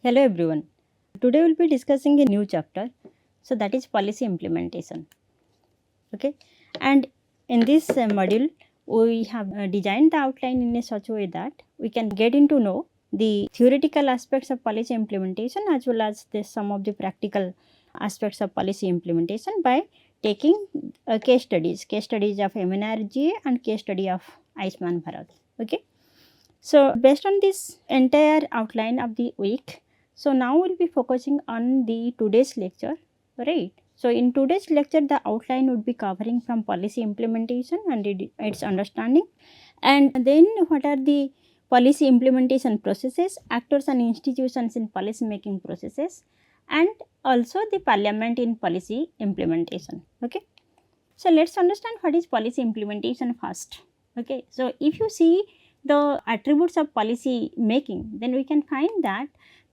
Hello everyone. Today we'll be discussing a new chapter. So that is policy implementation. Okay. And in this module, we have designed the outline in a such way that we can get into know the theoretical aspects of policy implementation as well as some of the practical aspects of policy implementation by taking case studies of MNRGA and case study of Ayushman Bharat. Okay. So based on this entire outline of the week, so now we'll be focusing on the today's lecture, right? So in today's lecture, the outline would be covering from policy implementation and its understanding, and then what are the policy implementation processes, actors and institutions in policy making processes, and also the parliament in policy implementation. Okay. So let's understand what is policy implementation first. Okay. So if you see the attributes of policy making, then we can find that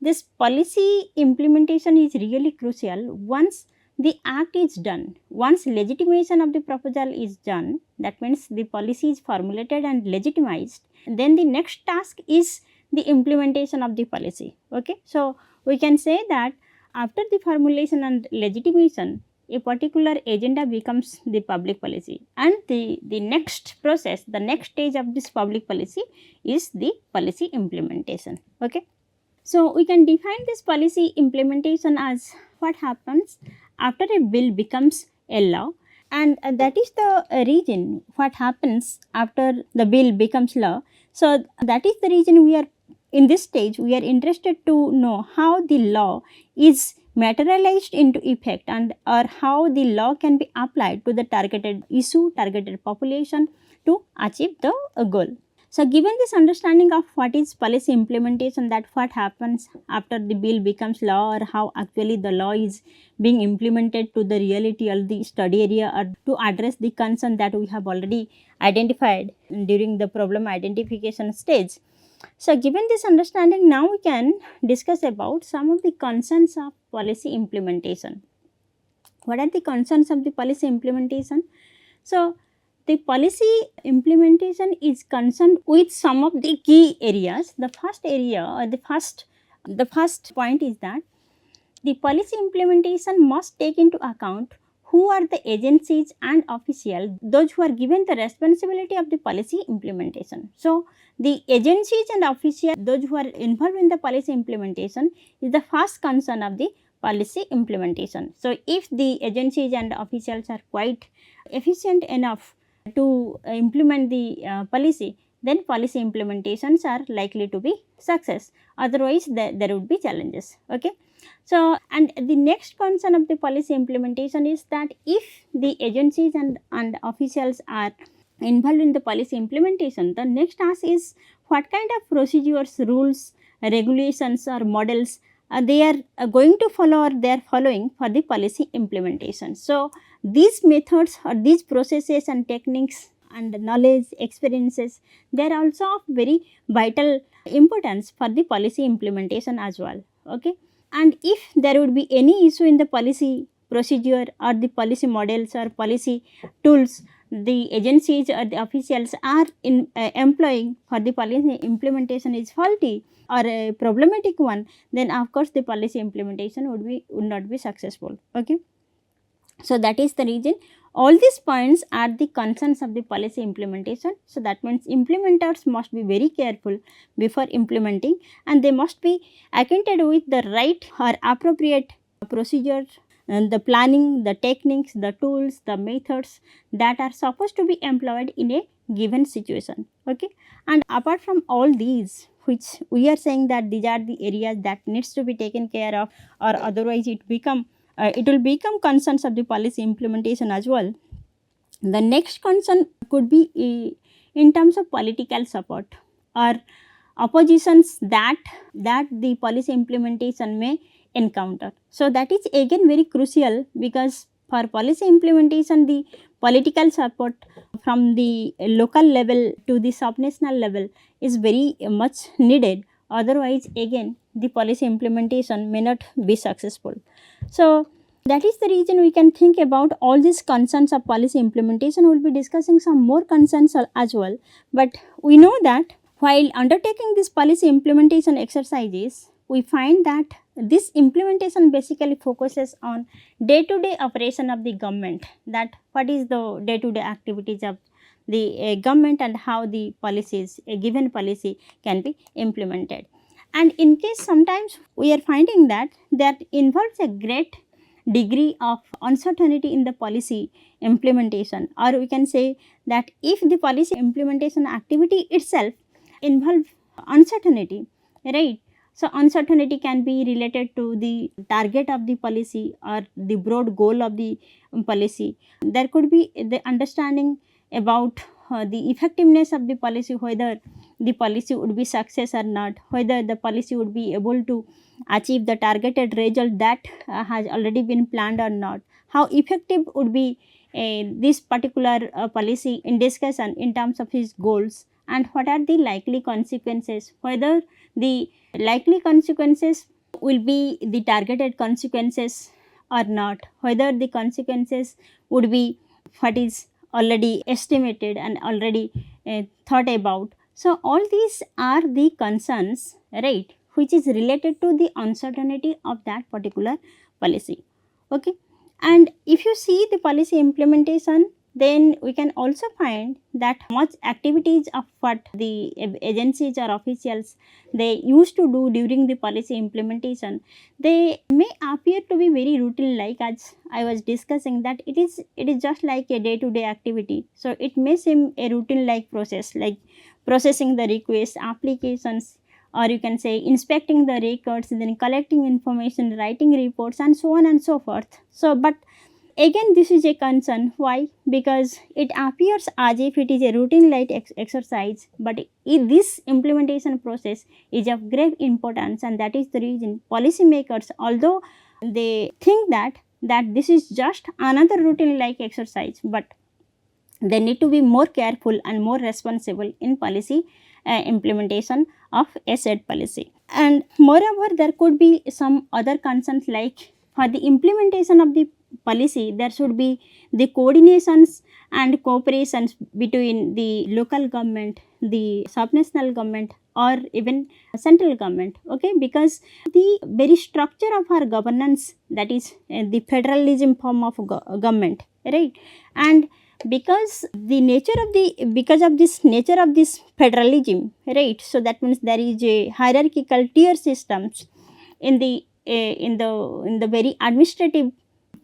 this policy implementation is really crucial once the act is done, once legitimation of the proposal is done, that means the policy is formulated and legitimized, then the next task is the implementation of the policy. Okay. So we can say that after the formulation and legitimation, a particular agenda becomes the public policy, and the next process, the next stage of this public policy is the policy implementation. Okay. So we can define this policy implementation as what happens after a bill becomes a law, and that is the reason what happens after the bill becomes law. So that is the reason we are in this stage, we are interested to know how the law is materialized into effect and or how the law can be applied to the targeted issue, targeted population to achieve the goal. So given this understanding of what is policy implementation, that what happens after the bill becomes law or how actually the law is being implemented to the reality or the study area or to address the concern that we have already identified during the problem identification stage. So given this understanding, now we can discuss about some of the concerns of policy implementation. What are the concerns of the policy implementation? So the policy implementation is concerned with some of the key areas. The first area or the first point is that the policy implementation must take into account who are the agencies and officials, those who are given the responsibility of the policy implementation. So the agencies and officials, those who are involved in the policy implementation, is the first concern of the policy implementation. So if the agencies and officials are quite efficient enough to implement the policy, then policy implementations are likely to be success. Otherwise, there would be challenges. Okay. So, and the next concern of the policy implementation is that if the agencies and officials are involved in the policy implementation, the next task is what kind of procedures, rules, regulations or models they are going to follow or they are following for the policy implementation. So these methods or these processes and techniques and knowledge, experiences, they are also of very vital importance for the policy implementation as well. Okay. And if there would be any issue in the policy procedure or the policy models or policy tools the agencies or the officials are employing for the policy implementation is faulty or a problematic one, then of course the policy implementation would not be successful. Okay. So that is the reason all these points are the concerns of the policy implementation. So that means implementers must be very careful before implementing, and they must be acquainted with the right or appropriate procedure and the planning, the techniques, the tools, the methods that are supposed to be employed in a given situation. Okay. And apart from all these, which we are saying that these are the areas that needs to be taken care of, or otherwise it will become concerns of the policy implementation as well. The next concern could be in terms of political support or oppositions that the policy implementation may encounter. So that is again very crucial, because for policy implementation the political support from the local level to the subnational level is very much needed. Otherwise again the policy implementation may not be successful. So that is the reason we can think about all these concerns of policy implementation. We will be discussing some more concerns as well, but we know that while undertaking this policy implementation exercises, we find that this implementation basically focuses on day-to-day operation of the government, that what is the day-to-day activities of the government and how the policies, a given policy can be implemented. And in case sometimes we are finding that involves a great degree of uncertainty in the policy implementation, or we can say that if the policy implementation activity itself involve uncertainty, right? So uncertainty can be related to the target of the policy or the broad goal of the policy. There could be the understanding about the effectiveness of the policy, whether the policy would be success or not, whether the policy would be able to achieve the targeted result that has already been planned or not, how effective would be this particular policy in discussion in terms of its goals, and what are the likely consequences, whether the likely consequences will be the targeted consequences or not, whether the consequences would be what is already estimated and already thought about. So all these are the concerns, right, which is related to the uncertainty of that particular policy. Okay. And if you see the policy implementation, then we can also find that much activities of what the agencies or officials they used to do during the policy implementation, they may appear to be very routine, like as I was discussing, that it is just like a day-to-day activity. So it may seem a routine like process, like processing the requests, applications, or you can say inspecting the records, then collecting information, writing reports, and so on and so forth. So but again, this is a concern. Why? Because it appears as if it is a routine like exercise, but this implementation process is of great importance, and that is the reason policymakers, although they think that this is just another routine like exercise, but they need to be more careful and more responsible in policy implementation of a said policy. And moreover, there could be some other concerns, like for the implementation of the policy, there should be the coordinations and cooperations between the local government, the subnational government, or even central government. Okay, because the very structure of our governance, that is the federalism form of government, right? And because of this nature of this federalism, right? So that means there is a hierarchical tier systems in the very administrative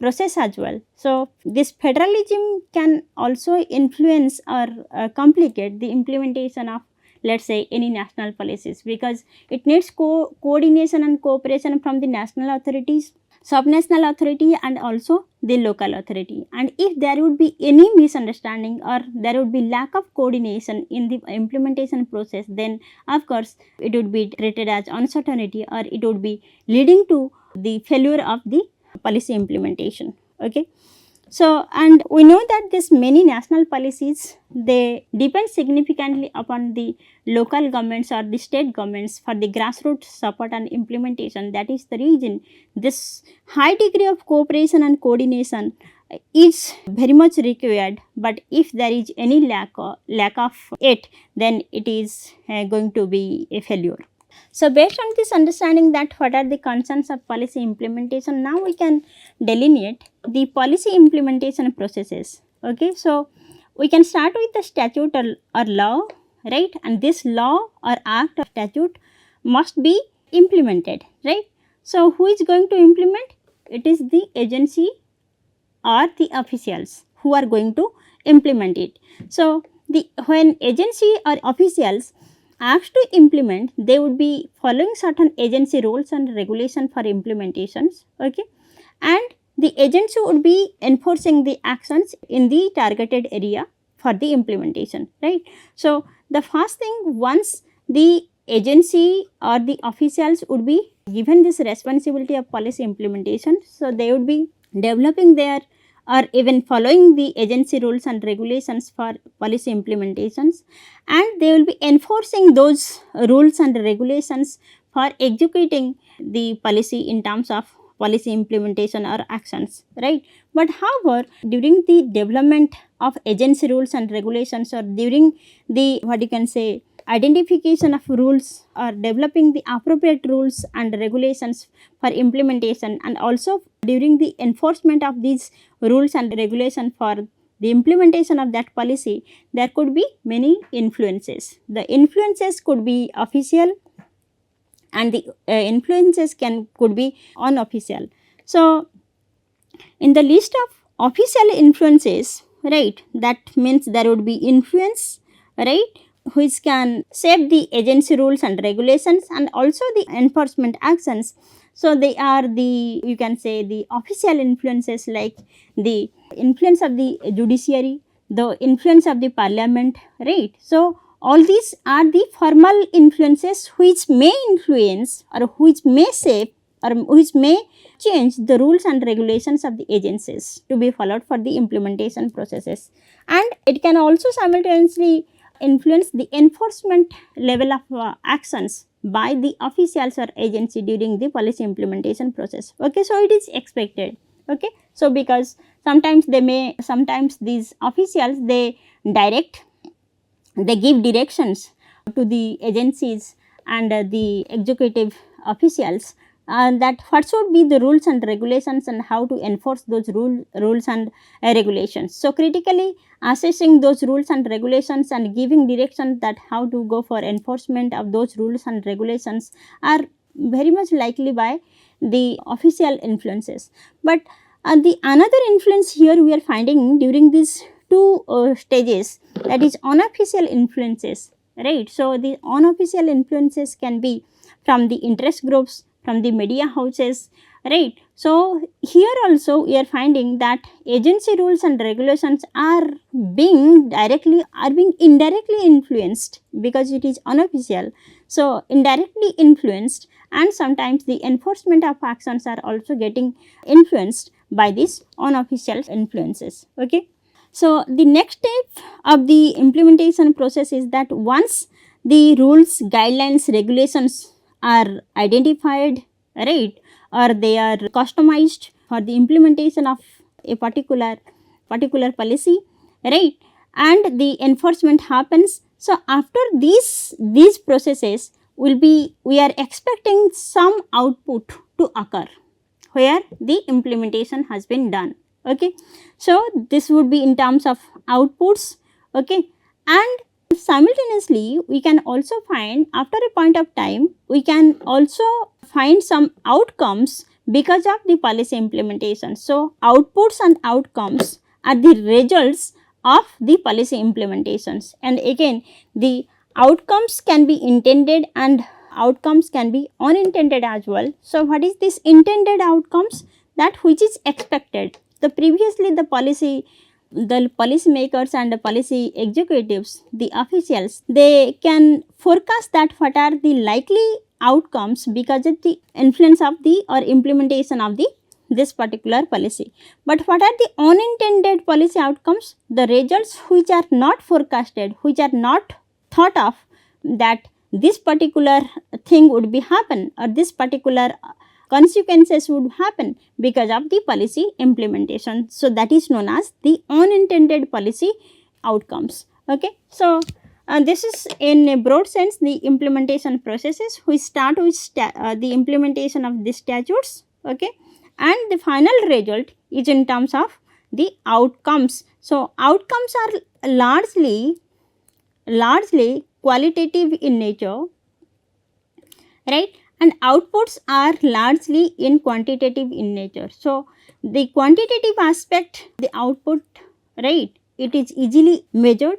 process as well. So this federalism can also influence or complicate the implementation of, let's say, any national policies, because it needs coordination and cooperation from the national authorities, subnational authority, and also the local authority. And if there would be any misunderstanding or there would be lack of coordination in the implementation process, then of course it would be treated as uncertainty, or it would be leading to the failure of the policy implementation. Okay. So, and we know that this many national policies, they depend significantly upon the local governments or the state governments for the grassroots support and implementation. That is the reason this high degree of cooperation and coordination is very much required, but if there is any lack of it, then it is going to be a failure. So based on this understanding that what are the concerns of policy implementation, now we can delineate the policy implementation processes. Okay, so we can start with the statute or law, right? And this law or act or statute must be implemented, right? So who is going to implement? It is the agency or the officials who are going to implement it. So when agency or officials asked to implement, they would be following certain agency rules and regulation for implementations. Okay, and the agency would be enforcing the actions in the targeted area for the implementation, right? So the first thing, once the agency or the officials would be given this responsibility of policy implementation, so they would be developing their or even following the agency rules and regulations for policy implementations, and they will be enforcing those rules and regulations for executing the policy in terms of policy implementation or actions, right? But however, during the development of agency rules and regulations, or during the what you can say identification of rules or developing the appropriate rules and regulations for implementation, and also during the enforcement of these rules and regulations for the implementation of that policy, there could be many influences. The influences could be official and the influences could be unofficial. So, in the list of official influences, right, that means there would be influence, right, which can shape the agency rules and regulations and also the enforcement actions. So, they are the, you can say, the official influences, like the influence of the judiciary, the influence of the parliament, right. So, all these are the formal influences which may influence or which may shape or which may change the rules and regulations of the agencies to be followed for the implementation processes, and it can also simultaneously influence the enforcement level of actions by the officials or agency during the policy implementation process. Okay, so it is expected. Okay, so because sometimes these officials they give directions to the agencies and the executive officials that what should be the rules and regulations and how to enforce those rules and regulations. So, critically assessing those rules and regulations and giving directions that how to go for enforcement of those rules and regulations are very much likely by the official influences. But the another influence here we are finding during these two stages, that is unofficial influences, right. So, the unofficial influences can be from the interest groups, from the media houses, right. So, here also we are finding that agency rules and regulations are being indirectly influenced because it is unofficial. So, indirectly influenced, and sometimes the enforcement of actions are also getting influenced by these unofficial influences. Okay. So, the next step of the implementation process is that once the rules, guidelines, regulations are identified, right, or they are customized for the implementation of a particular policy, right, and the enforcement happens. So, after these processes we are expecting some output to occur where the implementation has been done. Okay. So, this would be in terms of outputs. Okay. And simultaneously we can also find after a point of time we can also find some outcomes because of the policy implementation. So, outputs and outcomes are the results of the policy implementations, and again the outcomes can be intended and outcomes can be unintended as well. So, what is this intended outcomes? That which is expected. The previously the policy makers and the policy executives, the officials, they can forecast that what are the likely outcomes because of the influence of the or implementation of this particular policy. But what are the unintended policy outcomes? The results which are not forecasted, which are not thought of, that this particular thing would be happen or this particular consequences would happen because of the policy implementation. So, that is known as the unintended policy outcomes. Okay. So, this is in a broad sense the implementation processes. We start with the implementation of the statutes, okay, and the final result is in terms of the outcomes. So, outcomes are largely qualitative in nature, right, and outputs are largely in quantitative in nature. So, the quantitative aspect, the output, right, it is easily measured,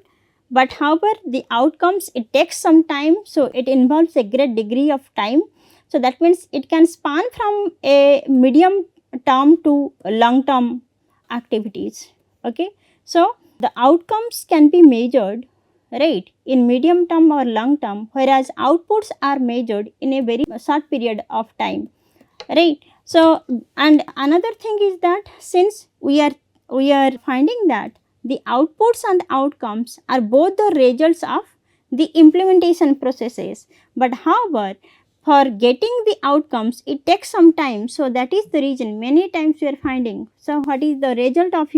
but however the outcomes it takes some time. So, it involves a great degree of time. So, that means it can span from a medium term to long term activities. Okay. So, the outcomes can be measured, right, in medium term or long term, whereas outputs are measured in a very short period of time, right. So, and another thing is that since we are finding that the outputs and outcomes are both the results of the implementation processes, but however for getting the outcomes it takes some time. So, that is the reason many times we are finding. So, what is the result of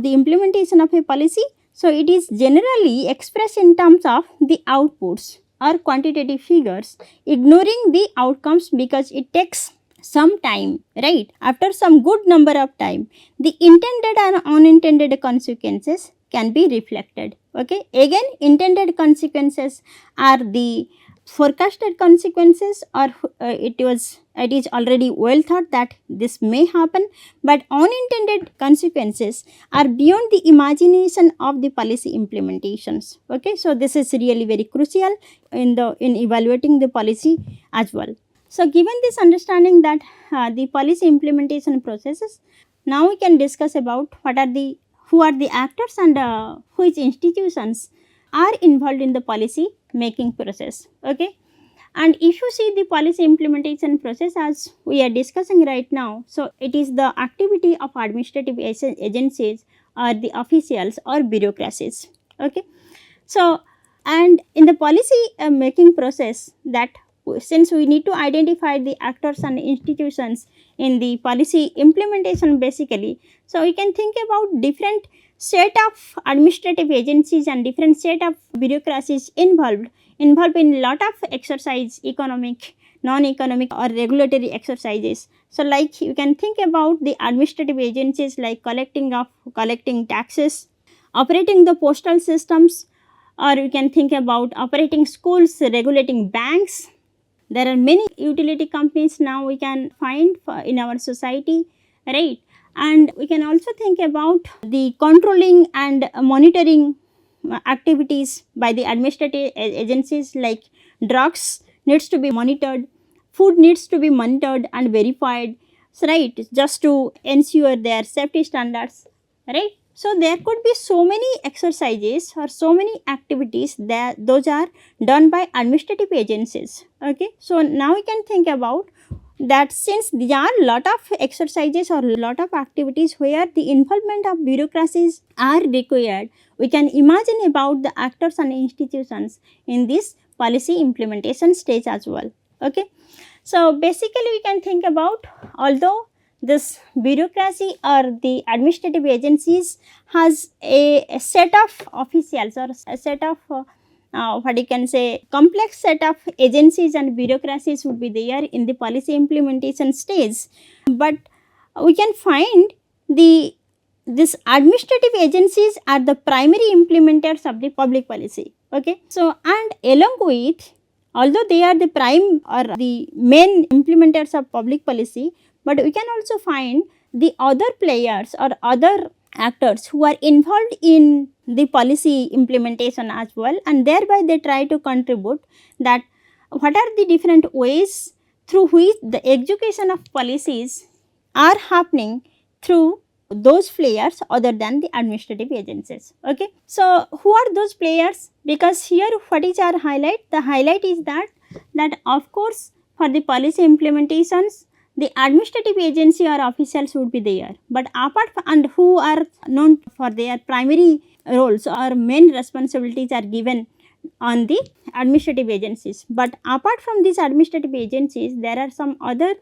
the implementation of a policy? So it is generally expressed in terms of the outputs or quantitative figures, ignoring the outcomes because it takes some time, right? After some good number of time, the intended and unintended consequences can be reflected. Okay, again, intended consequences are the forecasted consequences, or it is already well thought that this may happen, but unintended consequences are beyond the imagination of the policy implementations. Okay, so this is really very crucial in evaluating the policy as well. So given this understanding that the policy implementation processes, now we can discuss about who are the actors and which institutions are involved in the policy making process. Okay, and if you see the policy implementation process as we are discussing right now, so it is the activity of administrative agencies or the officials or bureaucracies. Okay, so and in the policy making process, that since we need to identify the actors and institutions in the policy implementation basically, so we can think about different set of administrative agencies and different set of bureaucracies involved in lot of exercise, economic, non-economic or regulatory exercises. So like you can think about the administrative agencies like collecting taxes, operating the postal systems, or you can think about operating schools, regulating banks. There are many utility companies now we can find in our society, right? And we can also think about the controlling and monitoring activities by the administrative agencies, like drugs needs to be monitored, food needs to be monitored and verified, so right, just to ensure their safety standards, right? So there could be so many exercises or so many activities that those are done by administrative agencies. Okay, so now we can think about that since there are lot of exercises or lot of activities where the involvement of bureaucracies are required, we can imagine about the actors and institutions in this policy implementation stage as well. Okay, so basically we can think about, although this bureaucracy or the administrative agencies has a set of officials or a set of what you can say complex set of agencies and bureaucracies would be there in the policy implementation stage, but we can find this administrative agencies are the primary implementers of the public policy. Okay, so and along with, although they are the prime or the main implementers of public policy, but we can also find the other players or other actors who are involved in the policy implementation as well, and thereby they try to contribute that what are the different ways through which the execution of policies are happening through those players other than the administrative agencies. Okay, so who are those players? Because here what is our highlight? The highlight is that of course for the policy implementations the administrative agency or officials would be there, but apart from, and who are known for their primary roles or main responsibilities are given on the administrative agencies, but apart from these administrative agencies there are some other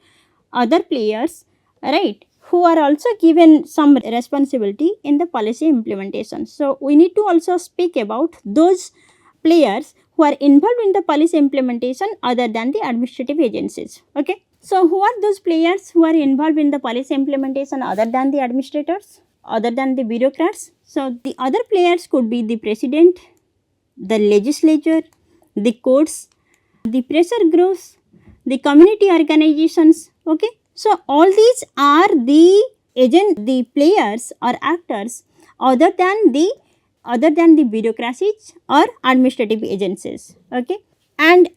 players, right, who are also given some responsibility in the policy implementation. So we need to also speak about those players who are involved in the policy implementation other than the administrative agencies. Okay, so who are those players who are involved in the policy implementation other than the administrators, other than the bureaucrats? So the other players could be the president, the legislature, the courts, the pressure groups, the community organizations. Okay, so all these are the players or actors other than the bureaucracies or administrative agencies. Okay, and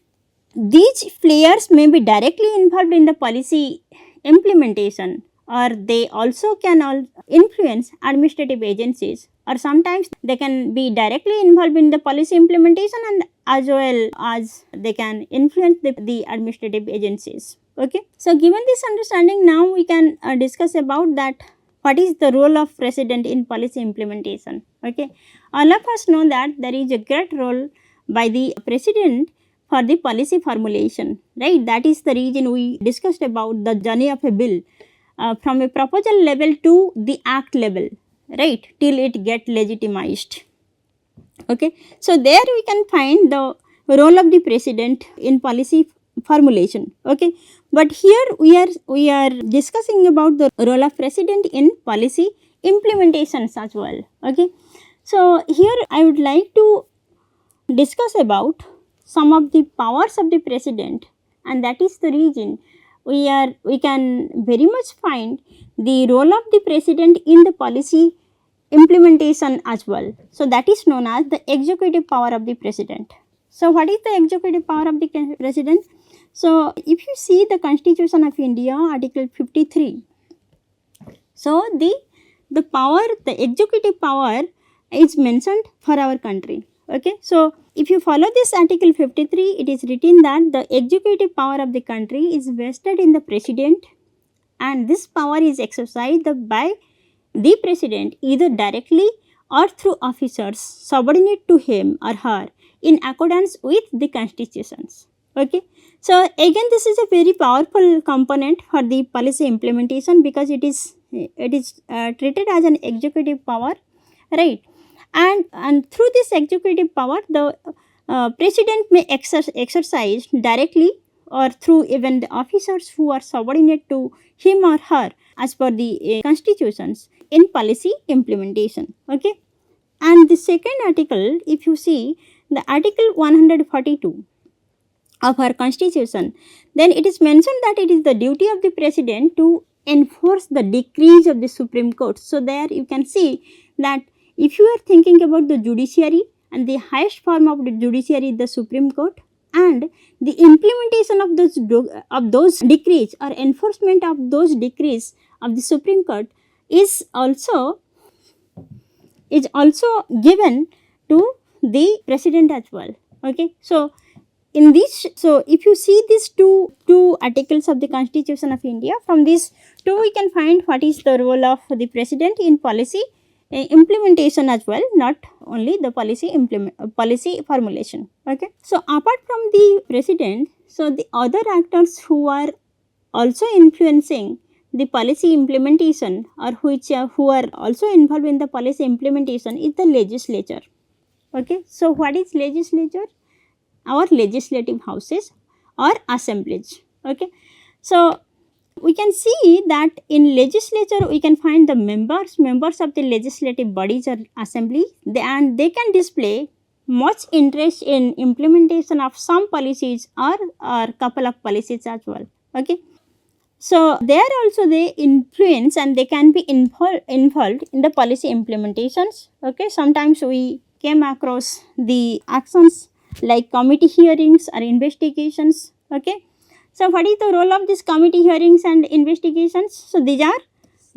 these players may be directly involved in the policy implementation, or they also can influence administrative agencies, or sometimes they can be directly involved in the policy implementation and as well as they can influence the administrative agencies. Okay, so given this understanding, now we can discuss about that what is the role of president in policy implementation. Okay, all of us know that there is a great role by the president for the policy formulation, right? That is the reason we discussed about the journey of a bill from a proposal level to the act level, right, till it get legitimized. Okay. So, there we can find the role of the president in policy formulation. Okay. But here we are discussing about the role of president in policy implementations as well. Okay. So, here I would like to discuss about some of the powers of the president, and that is the reason we can very much find the role of the president in the policy implementation as well. So, that is known as the executive power of the president. So, what is the executive power of the president? So, if you see the Constitution of India, Article 53, so the power, the executive power is mentioned for our country. Okay. So, if you follow this Article 53, it is written that the executive power of the country is vested in the president, and this power is exercised by the president either directly or through officers subordinate to him or her in accordance with the constitutions. Okay. So, again this is a very powerful component for the policy implementation, because it is treated as an executive power, right. And through this executive power, the president may exercise directly or through even the officers who are subordinate to him or her as per the constitutions in policy implementation. Okay. And the second article, if you see the article 142 of our constitution, then it is mentioned that it is the duty of the president to enforce the decrees of the Supreme Court. So, there you can see that if you are thinking about the judiciary, and the highest form of the judiciary is the Supreme Court, and the implementation of those decrees or enforcement of those decrees of the Supreme Court is also given to the president as well. Okay. So, in this, so if you see these two articles of the Constitution of India, from these two we can find what is the role of the president in policy implementation as well, not only the policy formulation. Okay. So, apart from the president, so the other actors who are also influencing the policy implementation, or who are also involved in the policy implementation, is the legislature. Okay. So, what is legislature? Our legislative houses or assemblies. Okay. So, we can see that in legislature we can find the members of the legislative bodies or assembly, and they can display much interest in implementation of some policies or couple of policies as well. Okay. So, there also they influence and they can be involved in the policy implementations. Okay. Sometimes we came across the actions like committee hearings or investigations. Okay. So, what is the role of these committee hearings and investigations? So, these are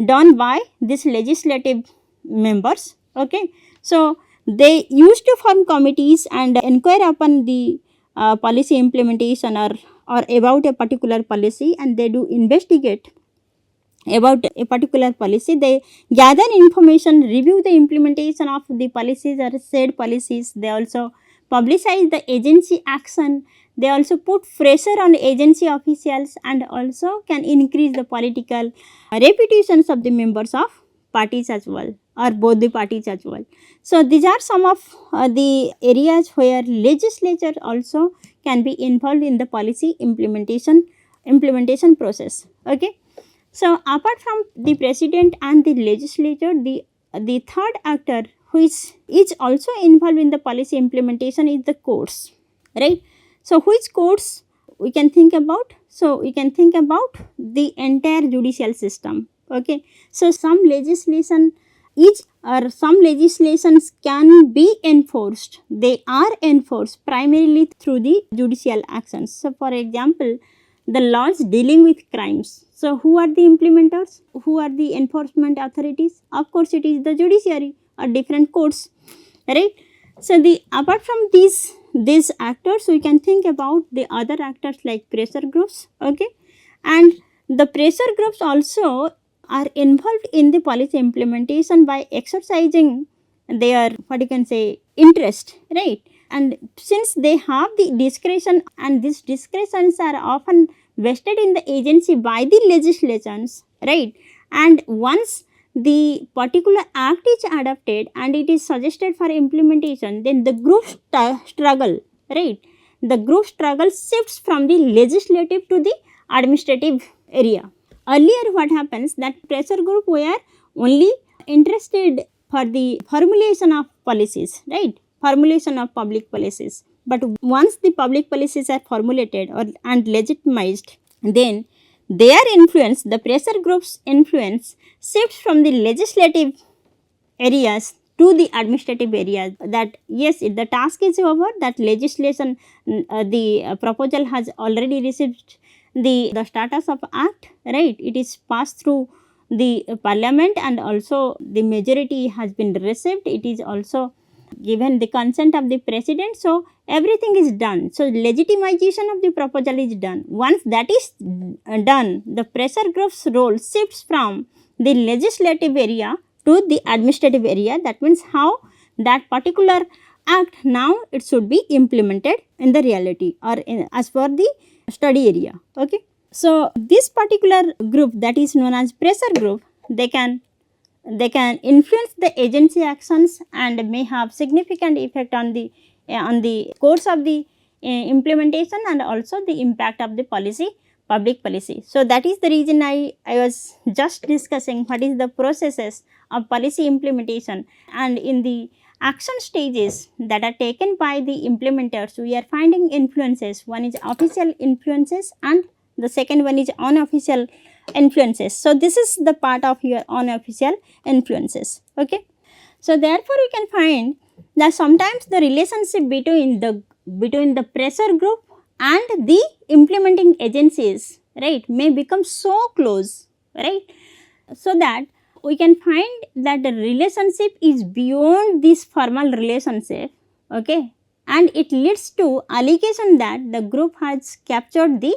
done by these legislative members. Okay. So, they used to form committees and inquire upon the policy implementation or about a particular policy, and they do investigate about a particular policy. They gather information, review the implementation of the policies or said policies. They also publicize the agency action. They also put pressure on agency officials, and also can increase the political reputations of the members of parties as well, or both the parties as well. So, these are some of the areas where legislature also can be involved in the policy implementation process. Okay. So, apart from the president and the legislature, the third actor who is also involved in the policy implementation is the courts, right. So, which courts we can think about? So, we can think about the entire judicial system. Okay. So, some legislations can be enforced. They are enforced primarily through the judicial actions. So, for example, the laws dealing with crimes. So, who are the implementers? Who are the enforcement authorities? Of course, it is the judiciary or different courts, right. So, apart from these actors, we can think about the other actors like pressure groups. Okay. And the pressure groups also are involved in the policy implementation by exercising their, what you can say, interest, right. And since they have the discretion, and these discretions are often vested in the agency by the legislations, right. And once the particular act is adopted and it is suggested for implementation, then the group struggle, right? The group struggle shifts from the legislative to the administrative area. Earlier what happens, that pressure group were only interested for the formulation of policies, right? Formulation of public policies. But once the public policies are formulated and legitimized, then their influence, the pressure group's influence, shifts from the legislative areas to the administrative areas. That yes, the task is over, that legislation, the proposal has already received the status of act, right? It is passed through the parliament and also the majority has been received. It is also given the consent of the president. So everything is done. So legitimization of the proposal is done. Once that is done, the pressure group's role shifts from the legislative area to the administrative area. That means how that particular act now it should be implemented in the reality or as per the study area. Okay. So this particular group, that is known as pressure group, they can influence the agency actions and may have significant effect on the course of the implementation and also the impact of the policy, public policy. So that is the reason I was just discussing what is the processes of policy implementation, and in the action stages that are taken by the implementers, we are finding influences. One is official influences and the second one is unofficial influences. So this is the part of your unofficial influences. Okay. So therefore we can find that sometimes the relationship between the pressure group and the implementing agencies, right, may become so close, right, so that we can find that the relationship is beyond this formal relationship. Okay, and it leads to allegation that the group has captured the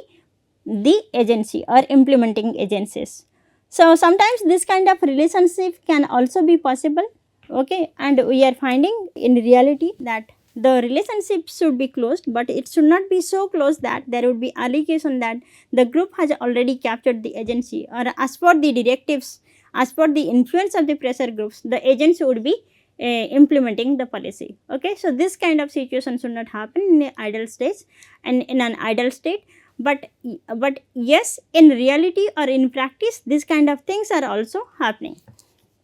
agency or implementing agencies. So sometimes this kind of relationship can also be possible. Okay, and we are finding in reality that the relationship should be closed, but it should not be so close that there would be allegation that the group has already captured the agency, or as per the directives, as per the influence of the pressure groups, the agency would be implementing the policy. Okay, so this kind of situation should not happen in an idle stage and in an idle state. But yes, in reality or in practice, this kind of things are also happening.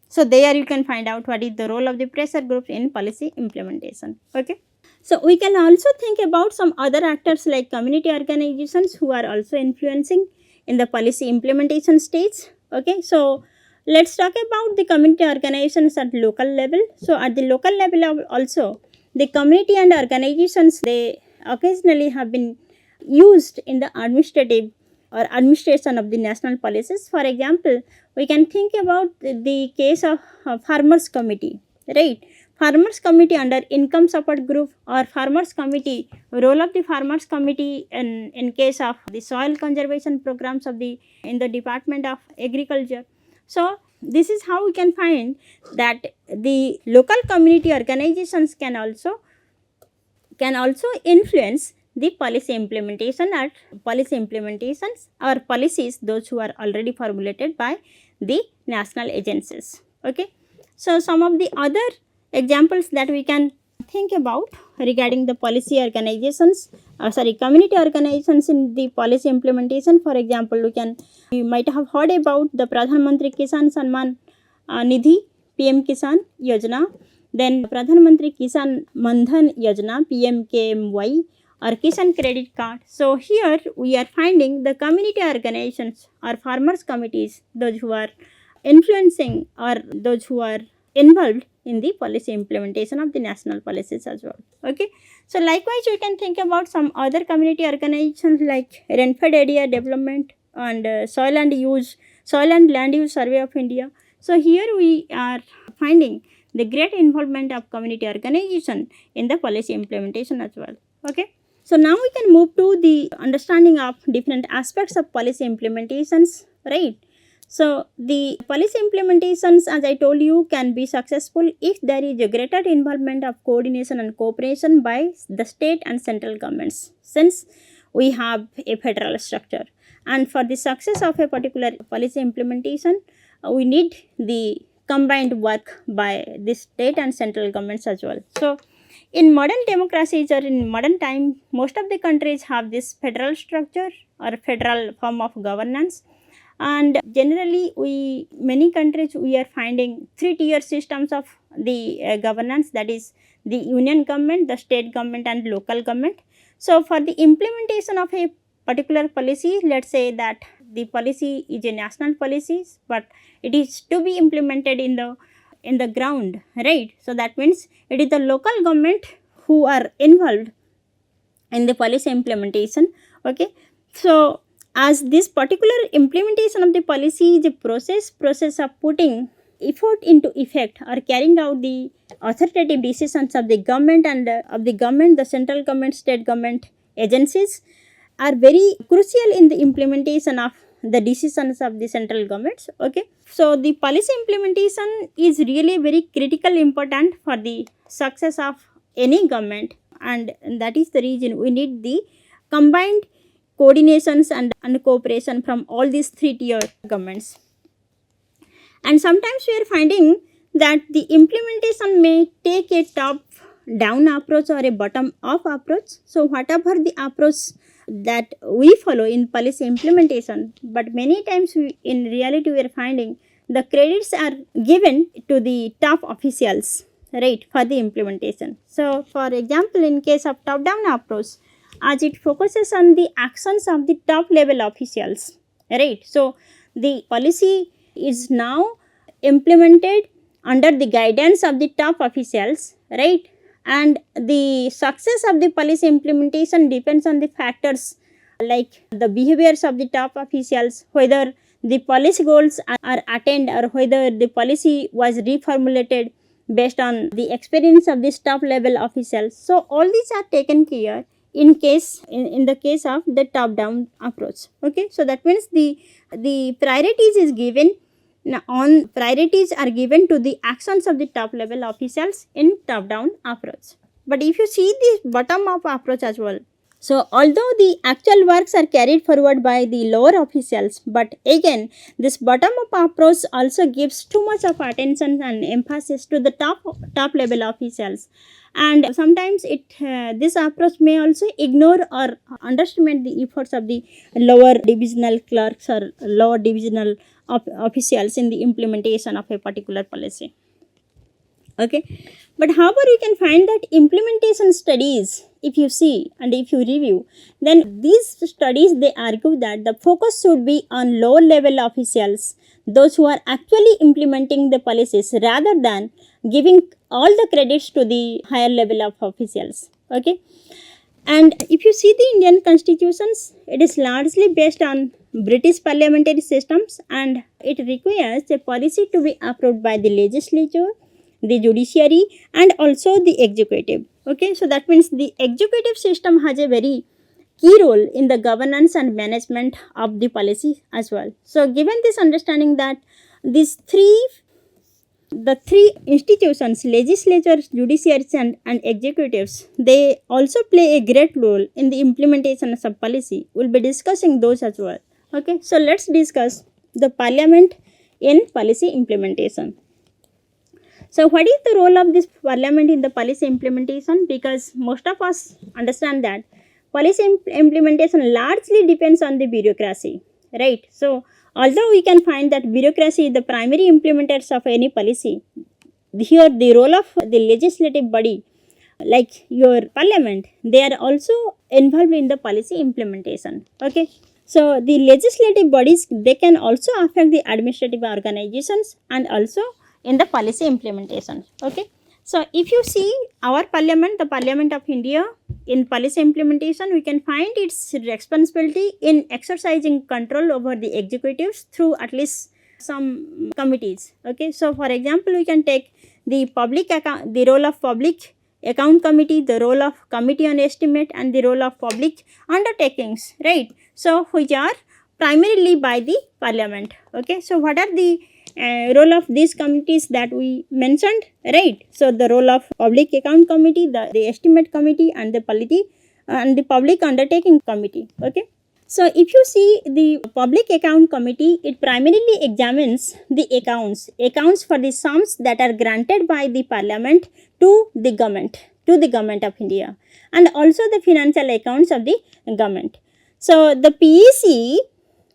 So there you can find out what is the role of the pressure groups in policy implementation. Okay. So we can also think about some other actors like community organizations who are also influencing in the policy implementation stage. Okay. So let's talk about the community organizations at local level. So at the local level also, the community and organizations, they occasionally have been used in the administrative or administration of the national policies. For example, we can think about the case of farmers committee, right? Farmers committee under income support group, or farmers committee, role of the farmers committee in case of the soil conservation programs of the in the Department of Agriculture. So this is how we can find that the local community organizations can also influence the policy implementation at policy implementations or policies, those who are already formulated by the national agencies. Okay. So some of the other examples that we can think about regarding the policy organizations, community organizations in the policy implementation. For example, you might have heard about the Parliamentary Kisan Samman Nidhi, PM Kisan Yojana, then Parliamentary Kisan Mandhan Yojana, PMKMY, or Kisan Credit Card. So here we are finding the community organizations or farmers committees, those who are influencing or those who are involved in the policy implementation of the national policies as well. Okay. So likewise we can think about some other community organizations like Rainfed Area Development and Soil and Land Use Survey of India. So here we are finding the great involvement of community organization in the policy implementation as well. Okay. So now we can move to the understanding of different aspects of policy implementations, right? So the policy implementations, as I told you, can be successful if there is a greater involvement of coordination and cooperation by the state and central governments, since we have a federal structure. And for the success of a particular policy implementation, we need the combined work by the state and central governments as well. So in modern democracies or in modern time, most of the countries have this federal structure or federal form of governance, and generally many countries we are finding 3-tier systems of the governance, that is the union government, the state government and local government. So for the implementation of a particular policy, let's say that the policy is a national policy, but it is to be implemented in the ground, right? So that means it is the local government who are involved in the policy implementation. Okay, so as this particular implementation of the policy is a process of putting effort into effect or carrying out the authoritative decisions of the government and the central government, state government agencies are very crucial in the implementation of the decisions of the central governments. Okay, so the policy implementation is really very critical important for the success of any government, and that is the reason we need the combined coordinations and cooperation from all these 3-tier governments. And sometimes we are finding that the implementation may take a top down approach or a bottom up approach. So whatever the approach that we follow in policy implementation, but many times in reality we are finding the credits are given to the top officials, right, for the implementation. So for example, in case of top down approach, as it focuses on the actions of the top level officials, right. So the policy is now implemented under the guidance of the top officials, right, and the success of the policy implementation depends on the factors like the behaviors of the top officials, whether the policy goals are attained or whether the policy was reformulated based on the experience of this top level officials. So all these are taken care in the case of the top down approach. Okay, so that means the priorities are given to the actions of the top level officials in top down approach. But if you see the bottom up approach as well, so although the actual works are carried forward by the lower officials, but again this bottom up approach also gives too much of attention and emphasis to the top level officials, and sometimes this approach may also ignore or underestimate the efforts of the lower divisional clerks or lower divisional officials in the implementation of a particular policy. Okay, but however you can find that implementation studies, if you see and if you review, then these studies they argue that the focus should be on lower level officials, those who are actually implementing the policies, rather than giving all the credits to the higher level of officials. Okay, and if you see the Indian constitutions, it is largely based on British parliamentary systems, and it requires a policy to be approved by the legislature, the judiciary and also the executive. Okay, so that means the executive system has a very key role in the governance and management of the policy as well. So given this understanding that the three institutions, legislatures, judiciaries and executives, they also play a great role in the implementation of some policy. We'll be discussing those as well. Okay, so let's discuss the parliament in policy implementation. So what is the role of this parliament in the policy implementation? Because most of us understand that policy implementation largely depends on the bureaucracy, right? So although we can find that bureaucracy is the primary implementers of any policy, here the role of the legislative body like your parliament, they are also involved in the policy implementation. Okay, so the legislative bodies, they can also affect the administrative organizations and also in the policy implementation. Okay, so if you see our parliament, the Parliament of India, in policy implementation, we can find its responsibility in exercising control over the executives through at least some committees. Okay, so for example, we can take the role of public account committee, the role of committee on estimate and the role of public undertakings, right? So which are primarily by the parliament. Okay, so what are the role of these committees that we mentioned, right? So the role of public account committee, the estimate committee and the public undertaking committee. Okay, So if you see the Public Account Committee, it primarily examines the accounts for the sums that are granted by the Parliament to the government of India, and also the financial accounts of the government. So the PAC,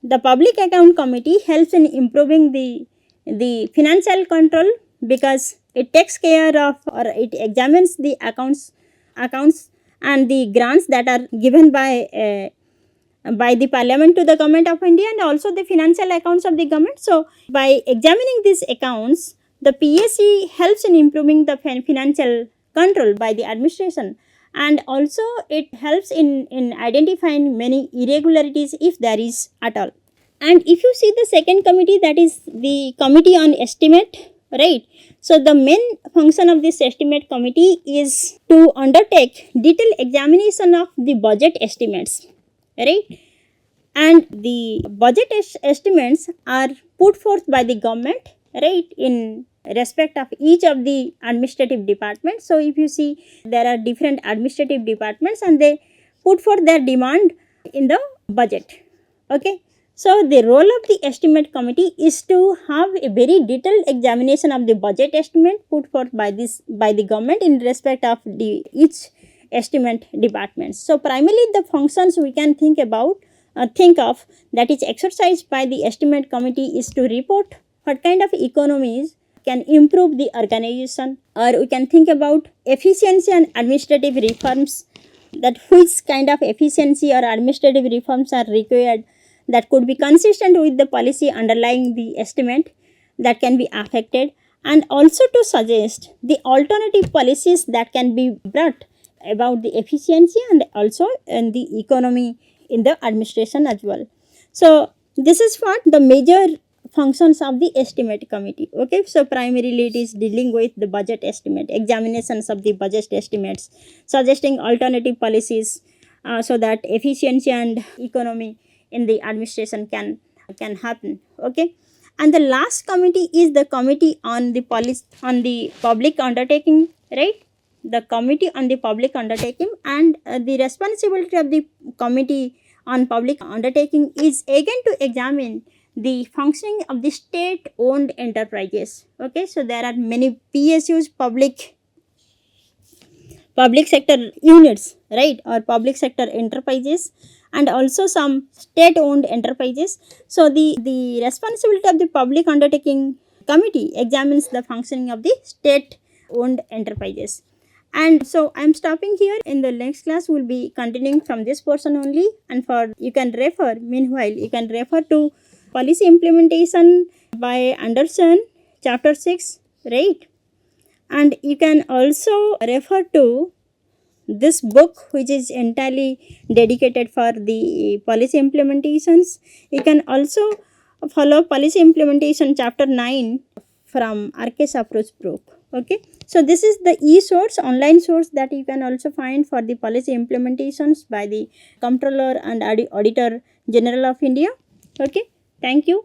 the Public Account Committee, helps in improving the financial control, because it takes care of, or it examines the accounts and the grants that are given by the Parliament to the Government of India, and also the financial accounts of the government. So by examining these accounts, the PAC helps in improving the financial control by the administration, and also it helps in identifying many irregularities if there is at all. And if you see the second committee, that is the Committee on Estimate, right? So the main function of this estimate committee is to undertake detailed examination of the budget estimates, right? And the budget estimates are put forth by the government, right, in respect of each of the administrative departments. So if you see, there are different administrative departments and they put forth their demand in the budget. Okay. So the role of the estimate committee is to have a very detailed examination of the budget estimate put forth by the government in respect of the each estimate departments. So primarily the functions we can think of that is exercised by the estimate committee is to report what kind of economies can improve the organization, or we can think about efficiency and administrative reforms, that which kind of efficiency or administrative reforms are required that could be consistent with the policy underlying the estimate that can be affected, and also to suggest the alternative policies that can be brought about the efficiency and also in the economy in the administration as well. So this is what the major functions of the estimate committee. Okay, so primarily it is dealing with the budget estimate, examinations of the budget estimates, suggesting alternative policies so that efficiency and economy in the administration can happen. Okay, and the last committee is the Committee on the Public Undertaking, right? The Committee on the Public Undertaking, and the responsibility of the Committee on Public Undertaking is again to examine the functioning of the state owned enterprises. Okay, so there are many PSUs, public sector units, right, or public sector enterprises, and also some state owned enterprises. So the responsibility of the Public Undertaking Committee examines the functioning of the state owned enterprises. And so I am stopping here. In the next class we will be continuing from this portion only, and you can refer to Policy Implementation by Anderson, chapter 6, right? And you can also refer to this book, which is entirely dedicated for the policy implementations. You can also follow Policy Implementation chapter 9 from Arke's approach book. Okay, so this is the e-source, online source, that you can also find for the policy implementations by the Comptroller and Auditor General of India. Okay, thank you.